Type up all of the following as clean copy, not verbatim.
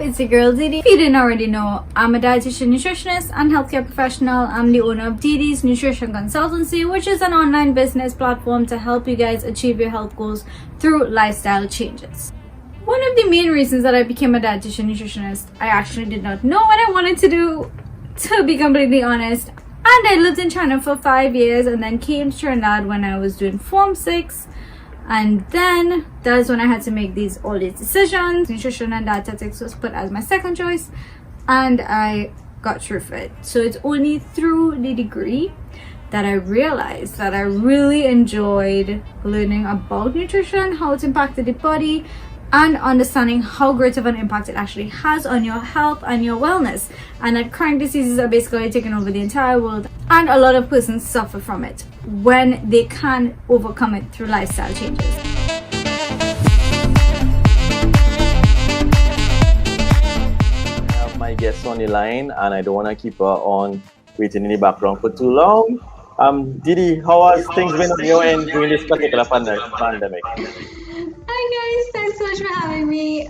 It's your girl Didi. If you didn't already know, I'm a dietitian, nutritionist, and healthcare professional. I'm the owner of Didi's Nutrition Consultancy, which is an online business platform to help you guys achieve your health goals through lifestyle changes. One of the main reasons that I became a dietitian nutritionist, I actually did not know what I wanted to do, to be completely honest. And I lived in China for 5 years and then came to Trinidad when I was doing Form 6. And then that's when I had to make all these decisions. Nutrition and dietetics was put as my second choice, and I got through it. So it's only through the degree that I realized that I really enjoyed learning about nutrition, how it impacted the body, and understanding how great of an impact it actually has on your health and your wellness, and that chronic diseases are basically taking over the entire world, and a lot of persons suffer from it when they can overcome it through lifestyle changes. I have my guest on the line, and I don't want to keep her on waiting in the background for too long. Didi, how has things been on your end during this particular pandemic? Hi guys, thanks so much for having me.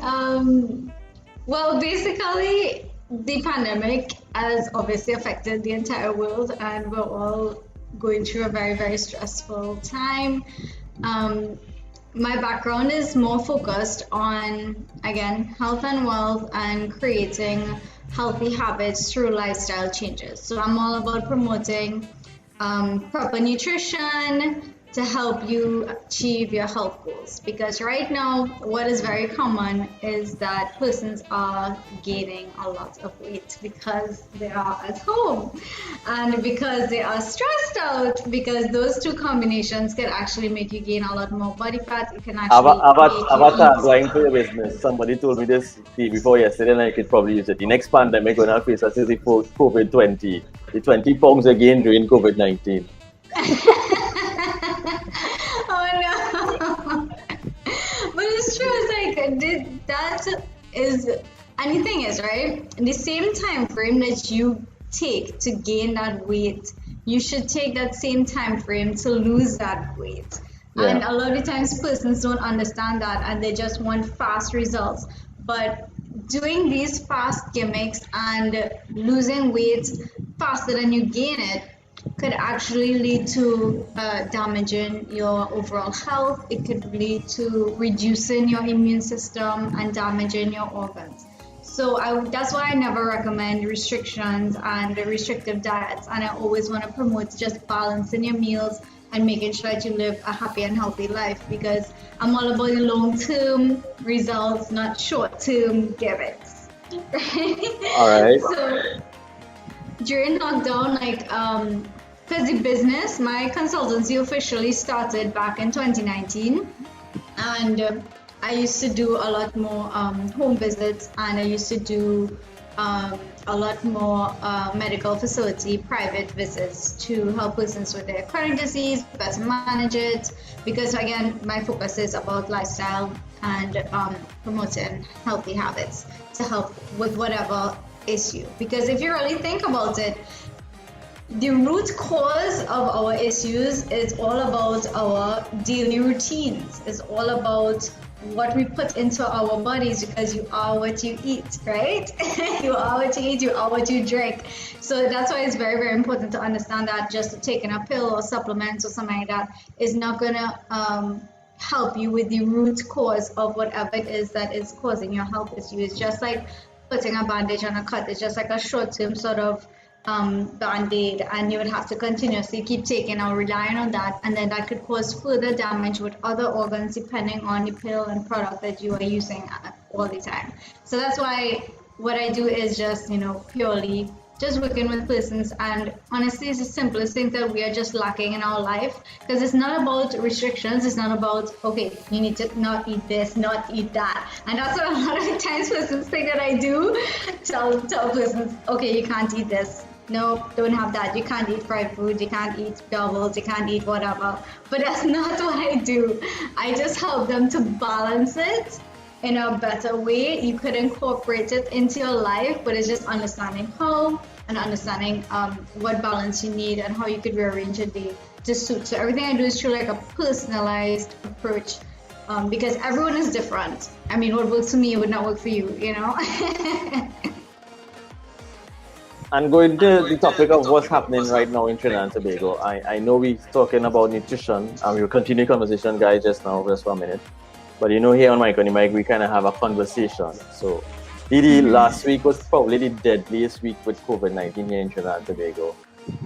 Well, basically, the pandemic has obviously affected the entire world, and we're all going through a very, very stressful time. My background is more focused on, again, health and wealth and creating healthy habits through lifestyle changes. So I'm all about promoting proper nutrition to help you achieve your health goals, because right now what is very common is that persons are gaining a lot of weight because they are at home and because they are stressed out, because those two combinations can actually make you gain a lot more body fat. It can actually Avatar applying for your business. Somebody told me this before yesterday, and I could probably use it. The next pandemic we're going to face is the COVID-20. The 20 pounds again during COVID-19. Oh no! But it's true. It's like that is, and the thing is, right? In the same time frame that you take to gain that weight, you should take that same time frame to lose that weight. Yeah. And a lot of times persons don't understand that, and they just want fast results. But doing these fast gimmicks and losing weight faster than you gain it could actually lead to damaging your overall health. It could lead to reducing your immune system and damaging your organs. So that's why I never recommend restrictions and restrictive diets, and I always want to promote just balancing your meals and making sure that you live a happy and healthy life, because I'm all about the long-term results, not short-term gimmicks. All right. So during lockdown, because the business, my consultancy officially started back in 2019, and I used to do a lot more home visits, and I used to do a lot more medical facility private visits to help persons with their chronic disease, better manage it, because again, my focus is about lifestyle and promoting healthy habits to help with whatever issue. Because if you really think about it, the root cause of our issues is all about our daily routines. It's all about what we put into our bodies, because you are what you eat, right? You are what you eat, you are what you drink. So that's why it's very, very important to understand that just taking a pill or supplements or something like that is not going to help you with the root cause of whatever it is that is causing your health issue. It's just like putting a bandage on a cut. It's just like a short-term sort of band-aid, and you would have to continuously keep taking or relying on that, and then that could cause further damage with other organs depending on the pill and product that you are using all the time. So that's why what I do is just, purely just working with persons, and honestly it's the simplest thing that we are just lacking in our life, because it's not about restrictions. It's not about, okay, you need to not eat this, not eat that, and that's what a lot of times persons think that I do. Tell persons, okay, you can't eat this, no, don't have that, you can't eat fried food, you can't eat doubles, you can't eat whatever. But that's not what I do. I just help them to balance it in a better way. You could incorporate it into your life, but it's just understanding how, and understanding what balance you need and how you could rearrange your day to suit. So everything I do is through like a personalized approach because everyone is different. I mean, what works for me would not work for you, you know? And going to the topic of what's happening right now in Trinidad and Tobago, I know we're talking about nutrition, and we'll continue conversation, guys, just for a minute. But you know, here on Mike on the Mic, we kind of have a conversation. So, Didi, last week was probably the deadliest week with COVID-19 here in Trinidad and Tobago.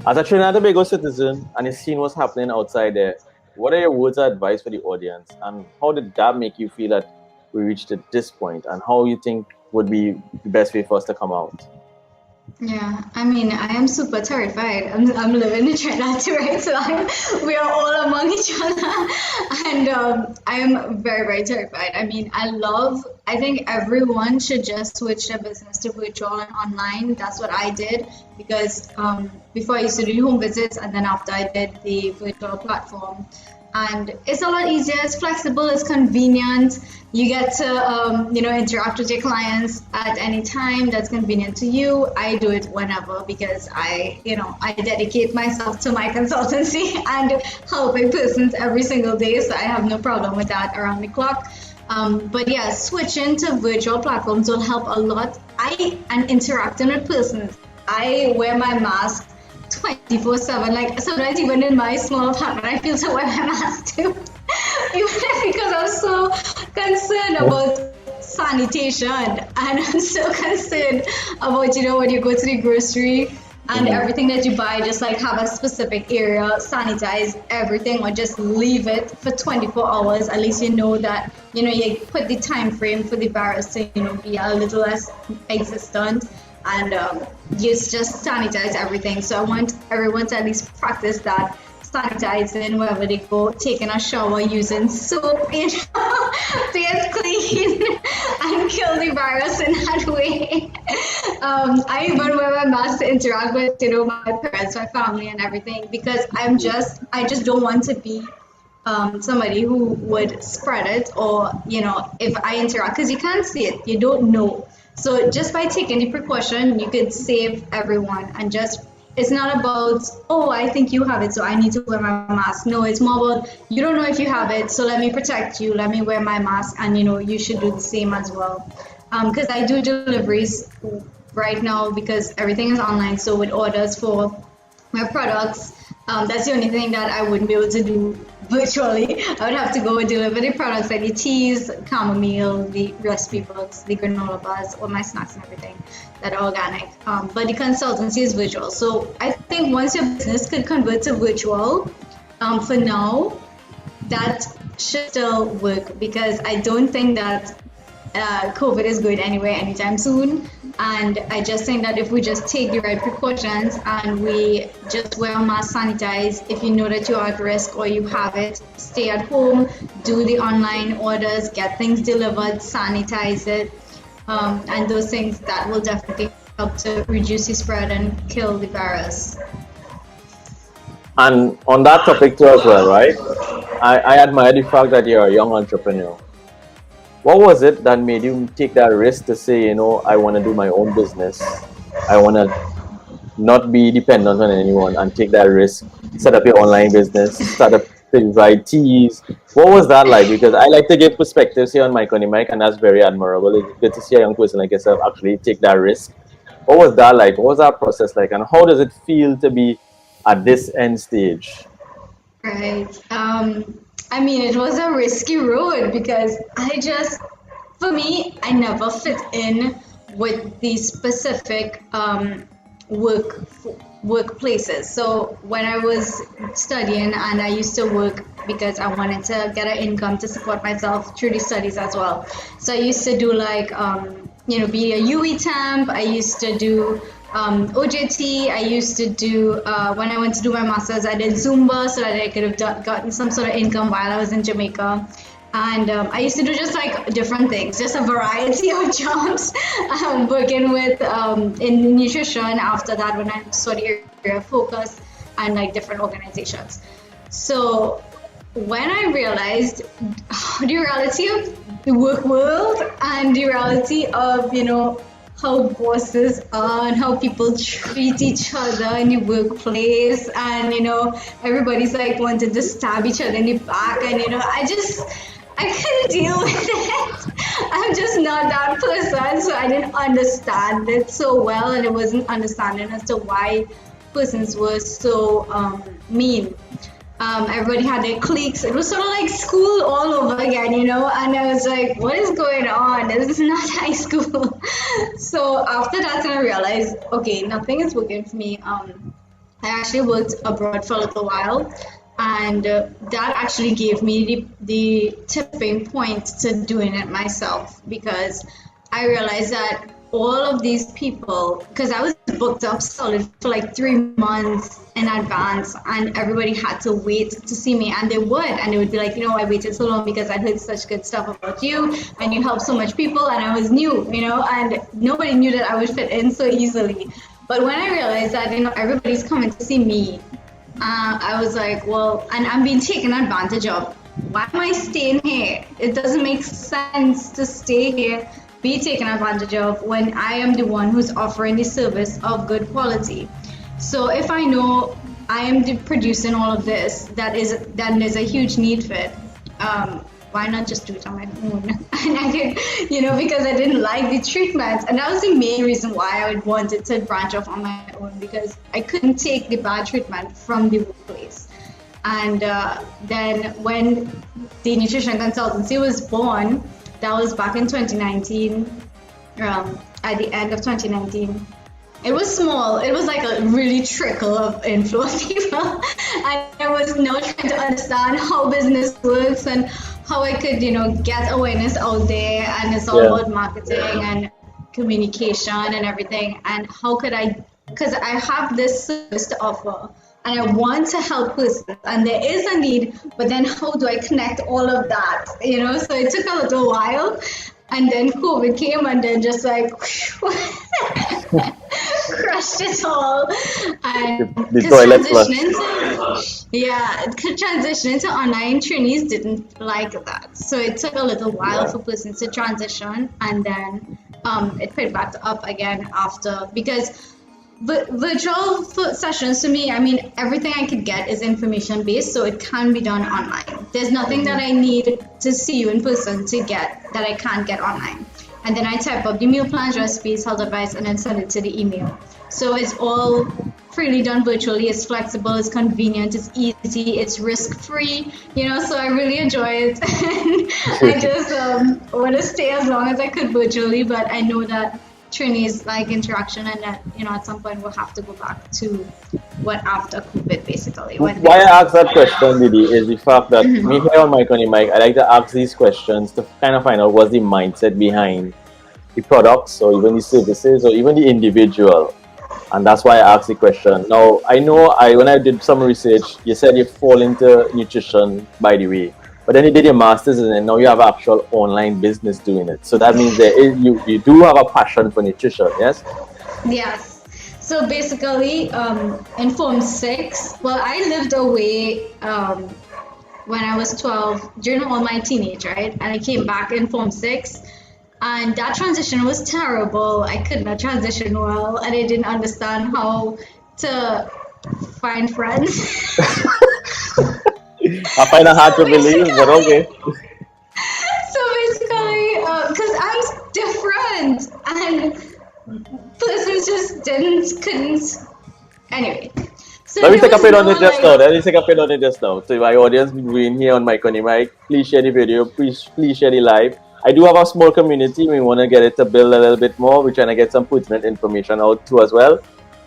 As a Trinidad and Tobago citizen, and you've seen what's happening outside there, what are your words of advice for the audience? And how did that make you feel that we reached at this point? And how you think would be the best way for us to come out? Yeah, I mean, I am super terrified. I'm living in Trinidad too, right? So we are all among each other, and I am very, very terrified. I mean, I think everyone should just switch their business to virtual and online. That's what I did, because before I used to do home visits, and then after I did the virtual platform. And it's a lot easier, it's flexible, it's convenient. You get to, interact with your clients at any time that's convenient to you. I do it whenever, because I dedicate myself to my consultancy and helping persons every single day. So I have no problem with that around the clock. But yeah, switching to virtual platforms will help a lot. And interacting with persons. I wear my mask 24/7. Like sometimes even in my small apartment, I feel to wear my mask too, because I'm so concerned about sanitation, and I'm so concerned about when you go to the grocery and everything that you buy, just like have a specific area, sanitize everything, or just leave it for 24 hours. At least you know that you put the time frame for the virus to be a little less existent. And you just sanitize everything. So I want everyone to at least practice that, sanitizing wherever they go, taking a shower, using soap, being clean, and kill the virus in that way. I even wear my mask to interact with my parents, my family, and everything, because I just don't want to be somebody who would spread it, or if I interact, because you can't see it, you don't know. So just by taking the precaution, you could save everyone. And it's not about, oh, I think you have it, so I need to wear my mask. No, it's more about, you don't know if you have it, so let me protect you, let me wear my mask, and you should do the same as well. Because I do deliveries right now, because everything is online. So with orders for my products, that's the only thing that I wouldn't be able to do virtually. I would have to go and deliver the products, like the teas, chamomile, the recipe books, the granola bars, all my snacks and everything that are organic. But the consultancy is virtual. So I think once your business could convert to virtual, for now, that should still work, because I don't think that COVID is going anywhere anytime soon. And I just think that if we just take the right precautions and we just wear a mask, sanitize, if you know that you're at risk or you have it, stay at home, do the online orders, get things delivered, sanitize it, and those things, that will definitely help to reduce the spread and kill the virus. And on that topic too as well, right? I admire the fact that you're a young entrepreneur. What was it that made you take that risk to say, I want to do my own business, I want to not be dependent on anyone, and take that risk, set up your online business, start up to write teas? What was that like? Because I like to give perspectives here on Mike on the Mic, and that's very admirable. It's good to see a young person like yourself actually take that risk. What was that like? What was that process like? And how does it feel to be at this end stage? Right. I mean, it was a risky road, because for me, I never fit in with these specific workplaces. So when I was studying, and I used to work because I wanted to get an income to support myself through the studies as well. So I used to do be a UE temp. I used to do OJT. I used to do, when I went to do my master's, I did Zumba so that I could have gotten some sort of income while I was in Jamaica. And I used to do just different things, just a variety of jobs, working with in nutrition. After that, when I saw the area of focus, and different organizations. So when I realized the reality of the work world and the reality of how bosses are and how people treat each other in the workplace, and everybody's wanting to stab each other in the back, and I couldn't deal with it. I'm just not that person, so I didn't understand it so well, and it wasn't understanding as to why persons were so mean. Everybody had their cliques. It was sort of like school all over again, you know. And I was like, what is going on? This is not high school. So after that, I realized, okay, nothing is working for me. I actually worked abroad for a little while, and that actually gave me the tipping point to doing it myself, because I realized that all of these people, because I was booked up solid for like 3 months in advance, and everybody had to wait to see me, and they would be like, you know, I waited so long because I heard such good stuff about you and you helped so much people, and I was new, you know, and nobody knew that I would fit in so easily. But when I realized that, you know, everybody's coming to see me, I was like, well, and I'm being taken advantage of. Why am I staying here? It doesn't make sense to stay here, be taken advantage of, when I am the one who's offering the service of good quality. So if I know I am producing all of this, then there's a huge need for it. Why not just do it on my own? And I could, you know, because I didn't like the treatment, and that was the main reason why I wanted to branch off on my own, because I couldn't take the bad treatment from the workplace. And then when the nutrition consultancy was born, that was back in 2019, at the end of 2019. It was small. It was like a really trickle of inflow of people. And I was now trying to understand how business works and how I could, you know, get awareness out there. And it's all about marketing and communication and everything. And how could I, because I have this service to offer, and I want to help persons, and there is a need, but then how do I connect all of that, you know? So it took a little while, and then COVID came, and then just like crushed it all. And transitioning to online trainees didn't like that, so it took a little while for persons to transition, and then it picked back up again after, because virtual sessions, to me, I mean, everything I could get is information based, so it can be done online. There's nothing that I need to see you in person to get that I can't get online. And then I type up the meal plans, recipes, health advice, and then send it to the email. So it's all freely done virtually. It's flexible, it's convenient, it's easy, it's risk-free, you know, so I really enjoy it. I just want to stay as long as I could virtually, but I know that trainees like interaction, and that, you know, at some point we'll have to go back to what after COVID, basically. Why I ask that question, Didi, is the fact that me here on Mike on the Mic, I like to ask these questions to kind of find out what's the mindset behind the products, or even the services, or even the individual. And that's why I asked the question. Now, I know when I did some research, you said you fall into nutrition, by the way. But then you did your master's, and then now you have actual online business doing it. So that means you do have a passion for nutrition, yes? Yes. So basically, in Form 6, well, I lived away when I was 12, during all my teenage, right? And I came back in Form 6. And that transition was terrible. I could not transition well, and I didn't understand how to find friends. I find it hard to believe, but okay. So basically, because I'm different, and persons just couldn't. Anyway. So Let me take a bit on it just now. Let me take a bit on it just now. So my audience being here on Mike on the Mic, please share the video. Please share the live. I do have a small community. We want to get it to build a little bit more. We're trying to get some pertinent information out too as well.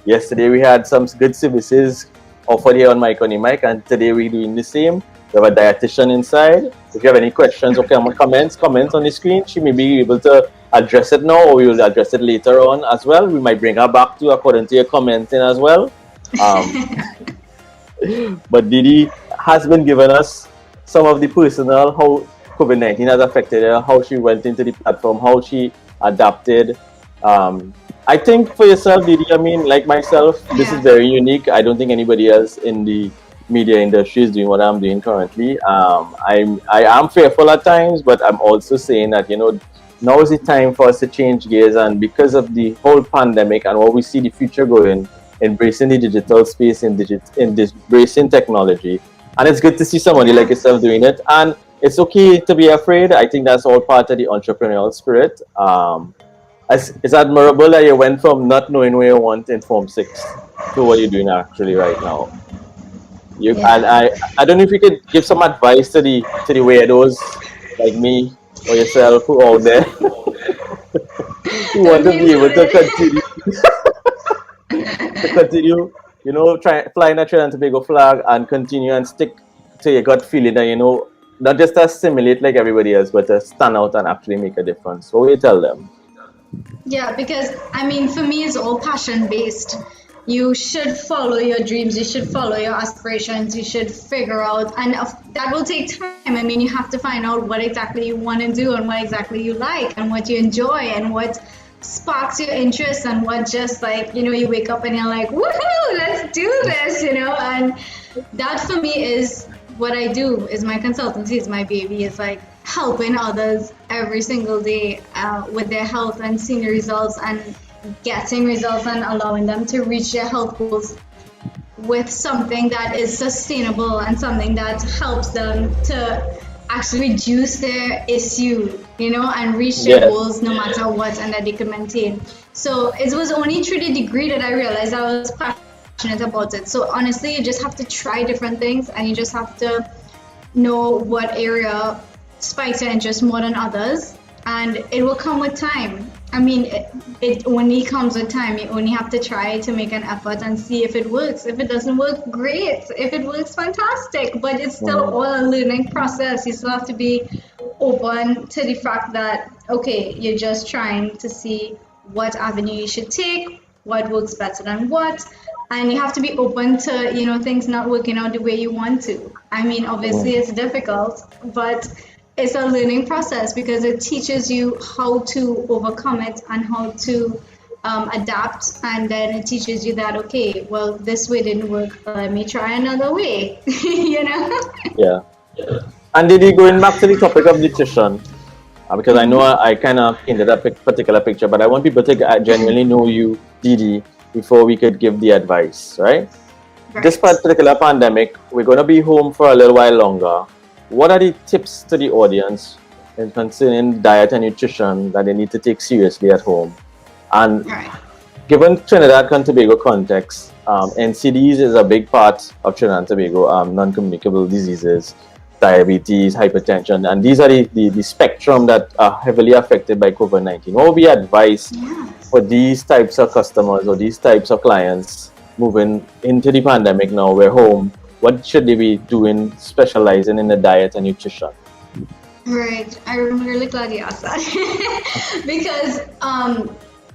Yesterday we had some good services offered here on Mike on the Mic, and today we're doing the same. We have a dietitian inside. If you have any questions or comments on the screen, she may be able to address it now, or we will address it later on as well. We might bring her back to according to your commenting as well. But Didi has been giving us some of the personal, how COVID-19 has affected her, how she went into the platform, how she adapted. I think for yourself, Didi, I mean, like myself, this is very unique. I don't think anybody else in the media industry is doing what I'm doing currently. I am fearful at times, but I'm also saying that, you know, now is the time for us to change gears, and because of the whole pandemic and what we see the future going, embracing the digital space, embracing technology. And it's good to see somebody like yourself doing it. And it's okay to be afraid. I think that's all part of the entrepreneurial spirit. It's admirable that you went from not knowing where you want in Form 6 to what you're doing actually right now. And Yeah. I don't know if you could give some advice to the weirdos like me or yourself who out there who want Don't to be be able included. to continue, try flying a Trinidad and Tobago flag and continue and stick to your gut feeling that not just to assimilate like everybody else, but to stand out and actually make a difference. What will you tell them? Yeah, because I mean, for me, it's all passion based. You should follow your dreams, you should follow your aspirations, you should figure out, and that will take time. I mean, you have to find out what exactly you want to do and what exactly you like and what you enjoy and what sparks your interest and what just like, you wake up and you're like, woohoo, let's do this, and that for me is what I do, is my consultancy, is my baby, is like helping others every single day with their health and seeing the results and getting results and allowing them to reach their health goals with something that is sustainable and something that helps them to actually reduce their issue, and reach their Yes. goals no matter what, and that they can maintain. So it was only through the degree that I realized I was passionate about it. So honestly, you just have to try different things and you just have to know what area spikes your interest more than others, and it will come with time. I mean, it only comes with time. You only have to try to make an effort and see if it works. If it doesn't work, great. If it works, fantastic. But it's still all a learning process. You still have to be open to the fact that, okay, you're just trying to see what avenue you should take, what works better than what, and you have to be open to, things not working out the way you want to. I mean, obviously it's difficult, but it's a learning process because it teaches you how to overcome it and how to adapt, and then it teaches you that, okay, well, this way didn't work, let me try another way. Yeah. And Didi, going back to the topic of nutrition, because I know I kind of painted that particular picture, but I want people to genuinely know you, Didi, before we could give the advice, right? This particular pandemic, we're going to be home for a little while longer. What are the tips to the audience in concerning diet and nutrition that they need to take seriously at home? And given Trinidad and Tobago context, NCDs is a big part of Trinidad and Tobago, non-communicable diseases, diabetes, hypertension, and these are the spectrum that are heavily affected by COVID-19. What would be advice for these types of customers or these types of clients moving into the pandemic now? We're home. What should they be doing, specializing in the diet and nutrition? Right. I'm really glad you asked that. Because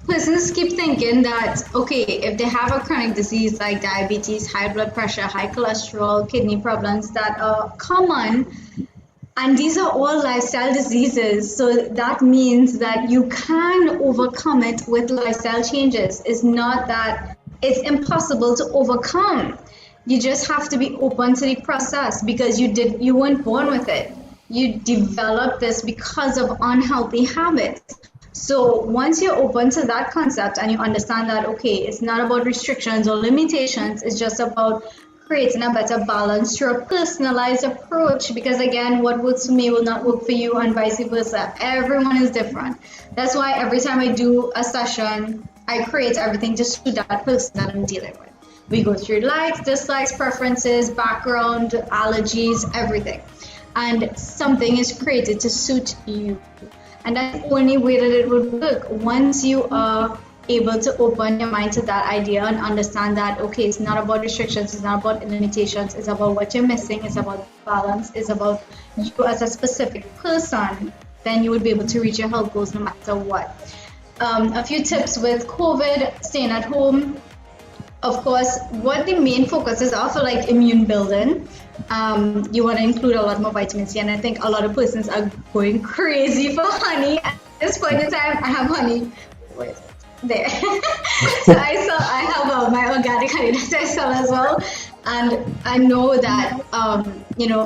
persons keep thinking that, okay, if they have a chronic disease like diabetes, high blood pressure, high cholesterol, kidney problems that are common, and these are all lifestyle diseases, so that means that you can overcome it with lifestyle changes. It's not that it's impossible to overcome. You just have to be open to the process because you weren't born with it. You developed this because of unhealthy habits. So once you're open to that concept and you understand that, okay, it's not about restrictions or limitations, it's just about creating a better balance through a personalized approach, because again, what works for me will not work for you and vice versa. Everyone is different. That's why every time I do a session, I create everything just to that person that I'm dealing with. We go through likes, dislikes, preferences, background, allergies, everything. And something is created to suit you. And that's the only way that it would work. Once you are able to open your mind to that idea and understand that, okay, it's not about restrictions, it's not about limitations, it's about what you're missing, it's about balance, it's about you as a specific person, then you would be able to reach your health goals no matter what. A few tips with COVID, staying at home. Of course, what the main focuses are for like immune building. You want to include a lot more vitamin C, and I think a lot of persons are going crazy for honey. At this point in time, I have honey. Where is it? There. So I have my organic honey that I sell as well, and I know that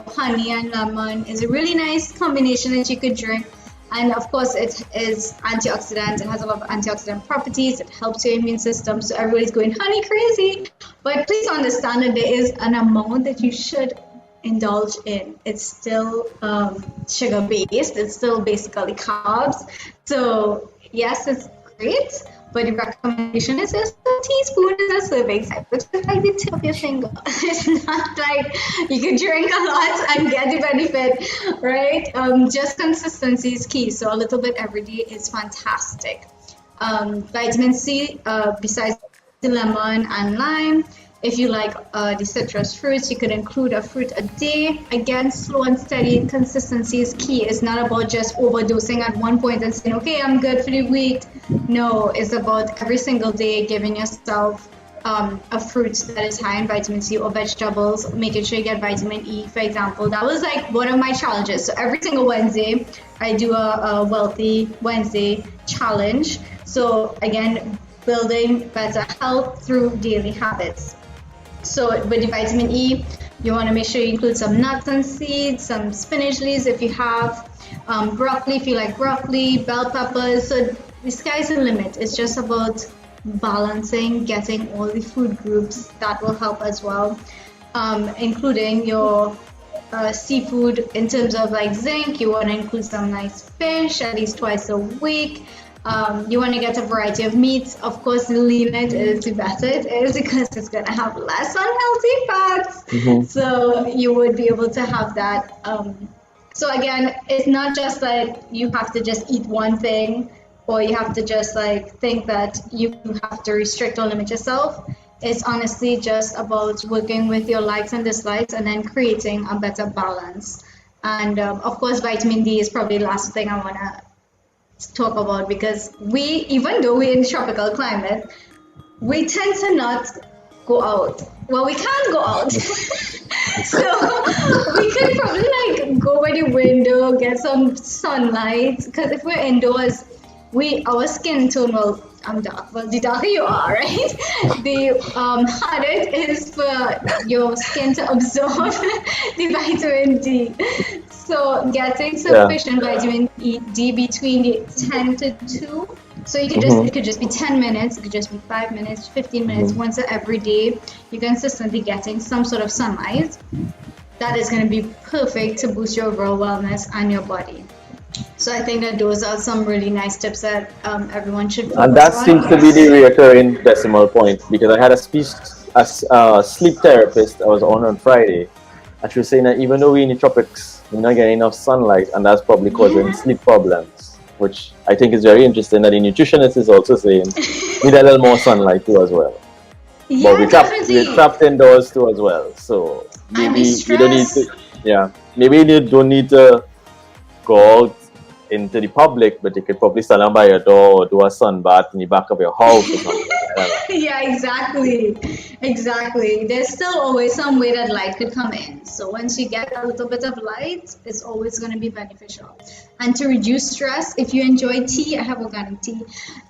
honey and lemon is a really nice combination that you could drink. And of course, it is antioxidant. It has a lot of antioxidant properties. It helps your immune system. So everybody's going honey crazy. But please understand that there is an amount that you should indulge in. It's still sugar based. It's still basically carbs. So yes, it's great. But the recommendation is just a teaspoon is a serving size, which is like the tip of your finger. It's not like you can drink a lot and get the benefit, right? Just consistency is key. So a little bit every day is fantastic. Vitamin C, besides the lemon and lime, if you like the citrus fruits, you could include a fruit a day. Again, slow and steady consistency is key. It's not about just overdosing at one point and saying, okay, I'm good for the week. No, it's about every single day giving yourself a fruit that is high in vitamin C or vegetables, making sure you get vitamin E, for example. That was like one of my challenges. So every single Wednesday, I do a Wealthy Wednesday challenge. So again, building better health through daily habits. So with the vitamin E, you want to make sure you include some nuts and seeds, some spinach leaves if you have, broccoli if you like broccoli, bell peppers. So the sky's the limit. It's just about balancing, getting all the food groups that will help as well, including your seafood in terms of like zinc. You want to include some nice fish at least twice a week. You want to get a variety of meats. Of course, the leaner it is, the better it is because it's going to have less unhealthy fats. Mm-hmm. So you would be able to have that. So again, it's not just like you have to just eat one thing or you have to just like think that you have to restrict or limit yourself. It's honestly just about working with your likes and dislikes and then creating a better balance. And of course, vitamin D is probably the last thing I want to talk about because even though we're in tropical climate, we tend to not go out. Well, we can't go out. So we could probably like go by the window, get some sunlight. Because if we're indoors, our skin tone, well, I'm dark. Well, the darker you are, right? The harder it is for your skin to absorb the vitamin D. So getting sufficient vitamin D between the 10 to 2. So you could it could just be 10 minutes, it could just be 5 minutes, 15 minutes, once every day. You're consistently getting some sort of sunlight. That is going to be perfect to boost your overall wellness and your body. So I think that those are some really nice tips that everyone should focus on. And that seems to be the recurring decimal point because I had a sleep therapist I was on Friday, and she was saying that even though we're in the tropics, we're not getting enough sunlight, and that's probably causing sleep problems, which I think is very interesting that the nutritionist is also saying we need a little more sunlight too as well. Yeah, but we're trapped indoors too as well, so maybe you don't need to, maybe you don't need to go out into the public, but you could probably stand by your door or do a sunbath in the back of your house or something. Yeah, exactly. There's still always some way that light could come in. So once you get a little bit of light, it's always going to be beneficial. And to reduce stress, if you enjoy tea, I have organic tea.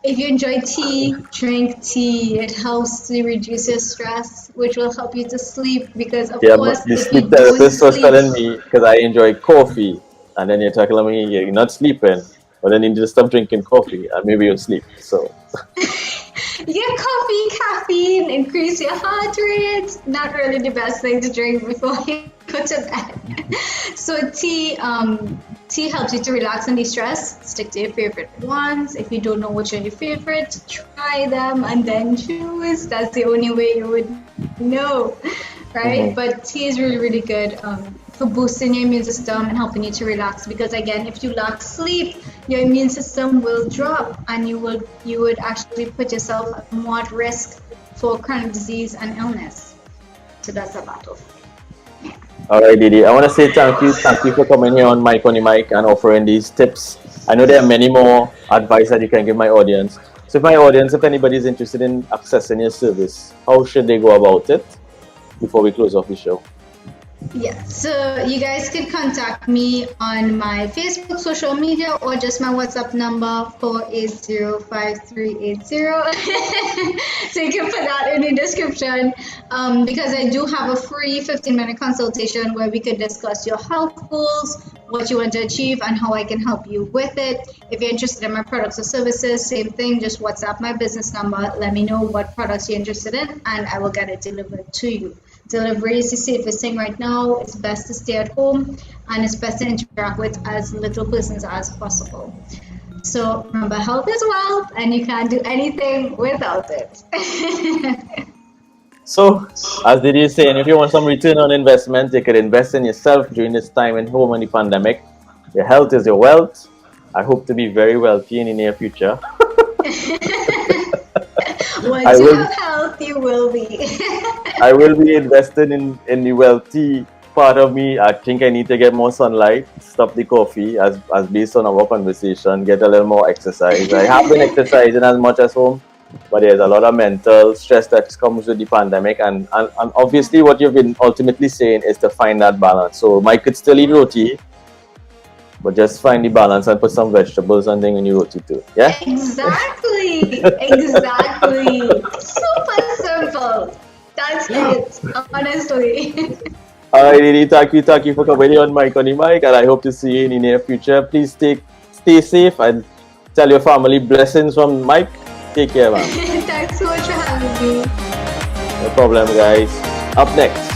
If you enjoy tea, drink tea. It helps to reduce your stress, which will help you to sleep because of course the if sleep you don't therapist was sleep, telling me because I enjoy coffee, and then you're talking to me you're not sleeping, but then you just stop drinking coffee and maybe you'll sleep. So yeah, coffee, caffeine, increase your heart rate. Not really the best thing to drink before you go to bed. So tea helps you to relax and de-stress. Stick to your favorite ones. If you don't know which are your favorite, try them and then choose. That's the only way you would know, right? But tea is really, really good for boosting your immune system and helping you to relax. Because again, if you lack sleep, your immune system will drop, and you would actually put yourself more at risk for chronic disease and illness. So that's a battle. Yeah. All right, Didi. I want to say thank you for coming here on Mike on the Mic and offering these tips. I know there are many more advice that you can give my audience. So if anybody is interested in accessing your service, how should they go about it before we close off the show? Yeah, so you guys could contact me on my Facebook, social media, or just my WhatsApp number 4805380. So you can put that in the description because I do have a free 15-minute consultation where we could discuss your health goals, what you want to achieve, and how I can help you with it. If you're interested in my products or services, same thing, just WhatsApp my business number. Let me know what products you're interested in, and I will get it delivered to you. Delivery is the safest thing right now. It's best to stay at home, and it's best to interact with as little persons as possible. So remember, health is wealth, and you can't do anything without it. So, as Didi is saying, if you want some return on investment, you can invest in yourself during this time in home and the pandemic. Your health is your wealth. I hope to be very wealthy in the near future. Once you have health, you will be. I will be invested in the wealthy part of me. I think I need to get more sunlight, stop the coffee, as based on our conversation, get a little more exercise. I have been exercising as much as home, but there's a lot of mental stress that comes with the pandemic. And obviously what you've been ultimately saying is to find that balance. So Mike could still eat roti, but just find the balance and put some vegetables and things in your roti too. Yeah? Exactly. Exactly. Super simple. That's it. Honestly. Alright, Didi, thank you for coming on Mike on the mic, and I hope to see you in the near future. Please stay safe and tell your family blessings from Mike. Take care, man. Thanks so much for having me. No problem, guys. Up next,